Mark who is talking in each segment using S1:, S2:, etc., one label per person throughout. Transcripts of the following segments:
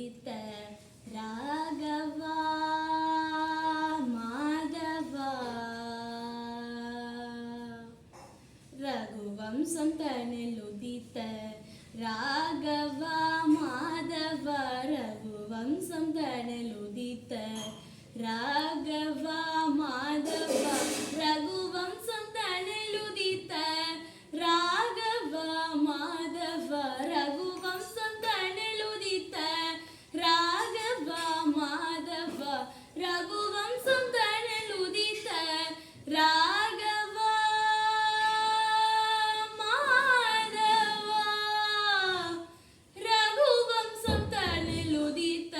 S1: உதித்த ராகவா மாதவா ரகுவம்சம் தனில் உதித்த ராகவா மாதவா ரகுவம்சம் தனில் உதித்த ராகவா மாதவா ரகுவம்சம் தனில் உதித்த ராகவா மாதவா ரகுவம்சம் தனில் உதித்த ராகவா மாதவா ரகுவம்சம் தனில் உதித்த ராகவா மாதவா ரகுவம்சம் தனில் உதித்த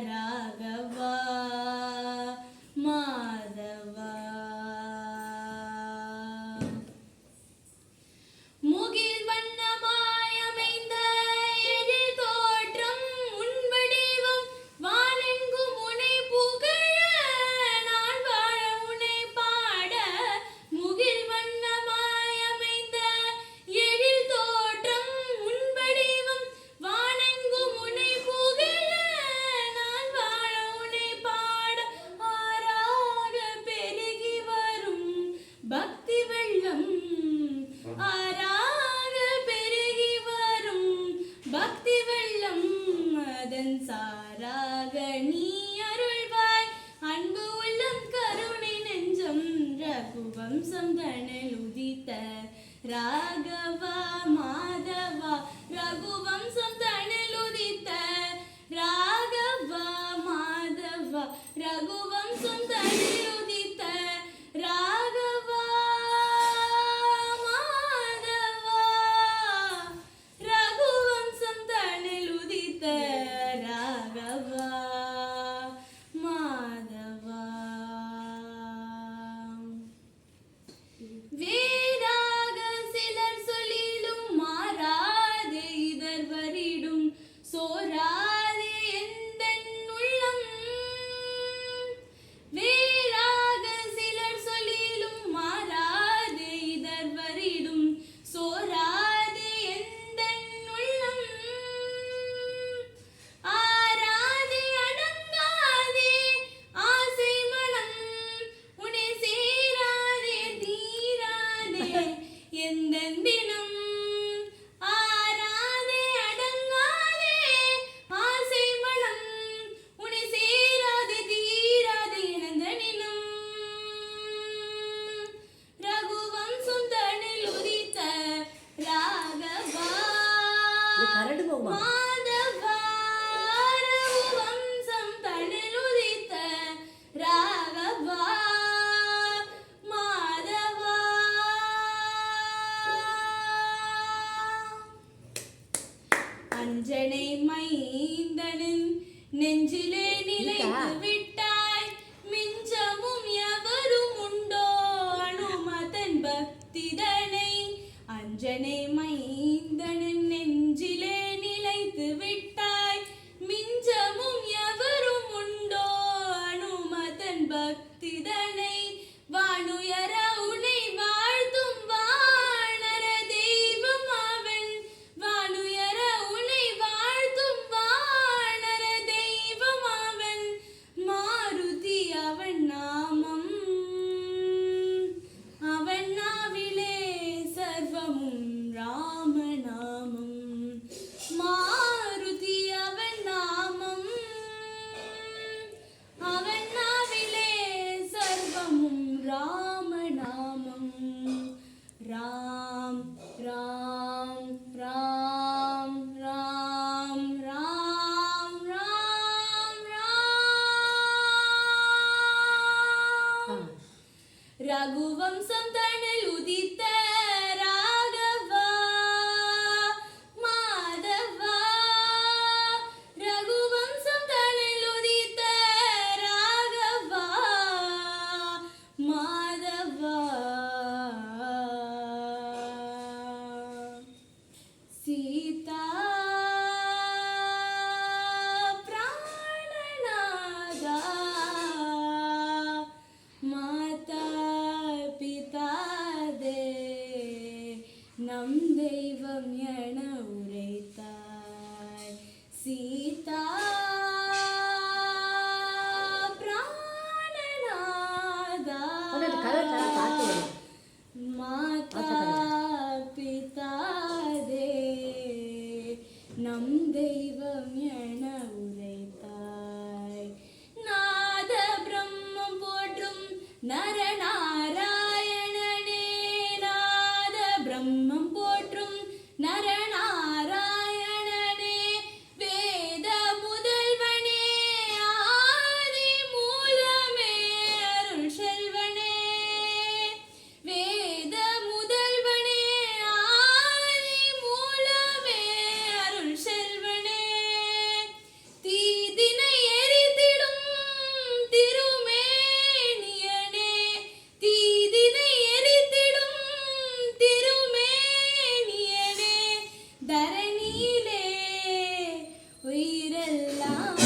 S1: ராகவா மாதவா முகில் வண்ணமாய் அமைந்த எழில் தோற்றம் உன் வடிவம் வானெங்கும் உனை புகழ நான் வாழ உனை பாட முகில் வண்ணமாய் அமைந்த எழில் தோற்றம் உன் வடிவம் வானெங்கும் உனை புகழ நான் வாழ உனை பாட ஆறாக பெருகி வரும் பக்தி வெள்ளம் ஆறாக பெருகி வரும் பக்தி வெள்ளம் அதன் சாராக நீ அருள்வாய் அன்பு உள்ளம் கருணை நெஞ்சம் ரகுவம்சம் தனில் உதித்த ராகவா மாதவா ரகுவம்சம் தனில் உதித்த ராகவா மாதவா ரகுவம்சம் தனில் உதித்த ராகவா மாதவா ரகுவம்சம் தனில் உதித்த ராகவா மாதவா வேறாக சிலர் சொல்லிலும் மாறாது இதர் வரிடும் சோராது எந்தன் உள்ளம் வேறாக சிலர் சொல்லிலும் மாறாது இதர் வரிடும் சோராது எந்தன் உள்ளம் ஆராதே அடங்காதே ஆசை மனம் உன்னை சேராதே தீராதே எந்தன் தினம் ஆராதே அடங்காதே ஆசை மனம் உன்னை சேராதே தீராதே எந்தனினும் ரகுவம்சம் தனில் உதித்த ராகவா
S2: கரடு போகுமா
S1: மாதவா ரகுவம்சம் தனில் உதித்த ராகவா மாதவா அஞ்சனை மைந்தனின் நெஞ்சிலே நிலைத்து விட்டாய் மிஞ்சமும் எவரும் உண்டோ அனுமதன் பக்திதனை அஞ்சனை மைந்தனின் நெஞ்சிலே நிலைத்து விட்டாய் மிஞ்சமும் எவரும் உண்டோ அனுமதன் பக்திதனை வானுயர உனை வாழ்த்தும் வானர தெய்வம் அவன் வானுயர உனை வாழ்த்தும் வானர தெய்வம் அவன் மாருதி அவன் நாமம் அவன் நாவிலே சர்வமும் ராமநாமம் மாருதி அவன் நாமம் அவன் நாவிலே சர்வமும் ராமநாமம் ராம் ராம் ராம் ராம் ராம் ராம் ராம் ரகுவம்சம் தனில் உதித்த ராகவா மாதவா ரகுவம்சம் தனில் உதித்த ராகவா மாதவா சீதா பிராணநாதா மாதா பிதா தே நம் தெய்வம் என உரைத்தாய் சீதா எல்லாம்